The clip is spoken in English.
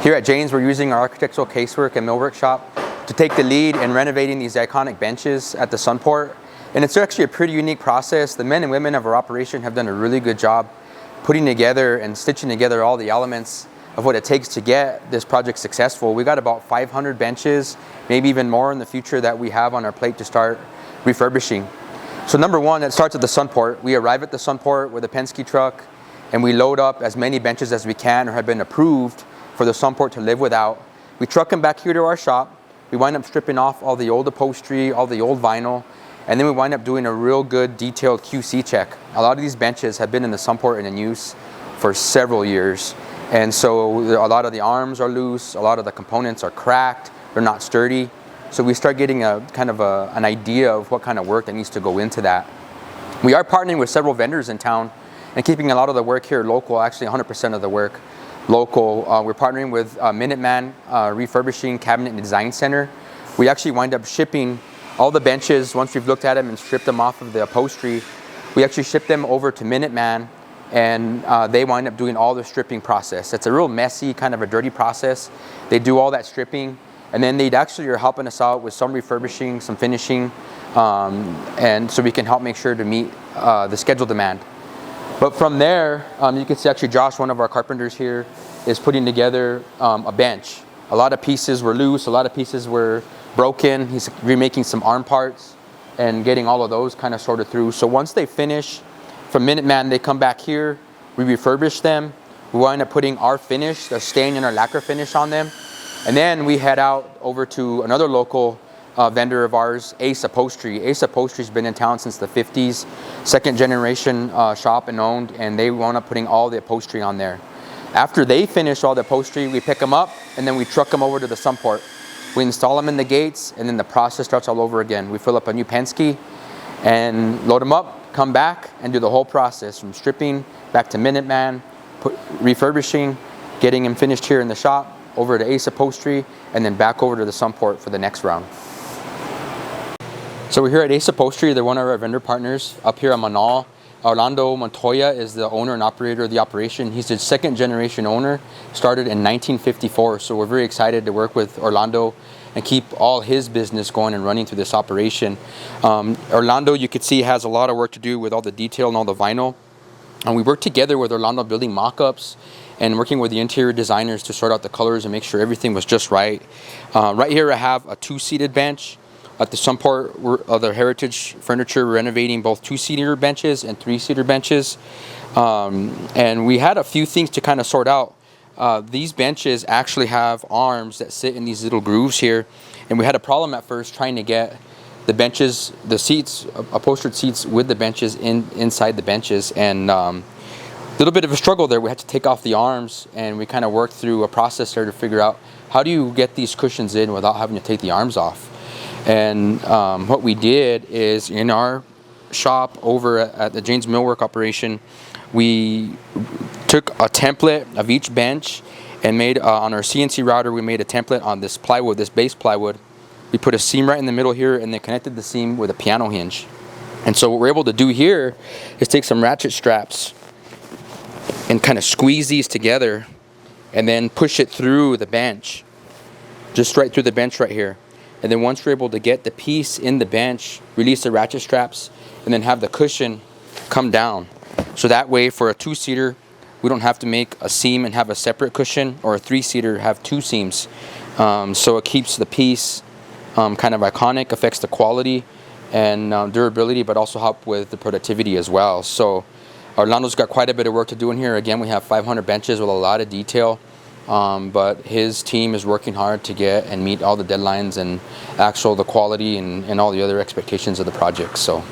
Here at Jane's, we're using our architectural casework and millwork shop to take the lead in renovating these iconic benches at the Sunport. And it's actually a pretty unique process. The men and women of our operation have done a really good job putting together and stitching together all the elements of what it takes to get this project successful. We got about 500 benches, maybe even more in the future, that we have on our plate to start refurbishing. So number one, it starts at the Sunport. We arrive at the Sunport with a Penske truck and we load up as many benches as we can or have been approved for the Sunport to live without. We truck them back here to our shop. We wind up stripping off all the old upholstery, all the old vinyl, and then we wind up doing a real good detailed QC check. A lot of these benches have been in the Sunport and in use for several years. And so a lot of the arms are loose, a lot of the components are cracked, they're not sturdy. So we start getting a kind of an idea of what kind of work that needs to go into that. We are partnering with several vendors in town and keeping a lot of the work here local, actually 100% of the work local. We're partnering with Minuteman Refurbishing Cabinet and Design Center. We actually wind up shipping all the benches, once we've looked at them and stripped them off of the upholstery, we actually ship them over to Minuteman, and they wind up doing all the stripping process. It's a real messy, kind of a dirty process. They do all that stripping, and then they actually are helping us out with some refurbishing, some finishing, and so we can help make sure to meet the schedule demand. But from there, you can see actually Josh, one of our carpenters here, is putting together a bench. A lot of pieces were loose, a lot of pieces were broken. He's remaking some arm parts and getting all of those kind of sorted through. So once they finish, from Minuteman, they come back here, we refurbish them. We wind up putting our finish, the stain and our lacquer finish on them. And then we head out over to another local vendor of ours, Ace Upholstery. Ace Upholstery's been in town since the 50s, second generation shop and owned, and they wound up putting all the upholstery on there. After they finish all the upholstery, we pick them up and then we truck them over to the Sunport. We install them in the gates and then the process starts all over again. We fill up a new Penske and load them up, come back and do the whole process from stripping back to Minuteman, refurbishing, getting them finished here in the shop, over to Ace Upholstery, and then back over to the Sunport for the next round. So we're here at Ace Upholstery. They're one of our vendor partners up here at Manal. Orlando Montoya is the owner and operator of the operation. He's the second generation owner, started in 1954. So we're very excited to work with Orlando and keep all his business going and running through this operation. Orlando, you could see, has a lot of work to do with all the detail and all the vinyl. And we work together with Orlando building mock-ups and working with the interior designers to sort out the colors and make sure everything was just right. Right here I have a two-seated bench. At the Sunport, other Heritage Furniture, we're renovating both two-seater benches and three-seater benches. And we had a few things to kind of sort out. These benches actually have arms that sit in these little grooves here. And we had a problem at first trying to get the benches, the seats, upholstered seats with the benches inside the benches. And a little bit of a struggle there. We had to take off the arms and we kind of worked through a process there to figure out how do you get these cushions in without having to take the arms off. And what we did is in our shop over at the Jane's Millwork operation, we took a template of each bench and made on our CNC router, we made a template on this plywood, this base plywood. We put a seam right in the middle here and then connected the seam with a piano hinge. And so what we're able to do here is take some ratchet straps and kind of squeeze these together and then push it through the bench, just right through the bench right here. And then once you're able to get the piece in the bench, release the ratchet straps, and then have the cushion come down. So that way for a two-seater, we don't have to make a seam and have a separate cushion, or a three-seater have two seams. So it keeps the piece kind of iconic, affects the quality and durability, but also help with the productivity as well. So Orlando's got quite a bit of work to do in here. Again, we have 500 benches with a lot of detail. But his team is working hard to get and meet all the deadlines and the quality and all the other expectations of the project. So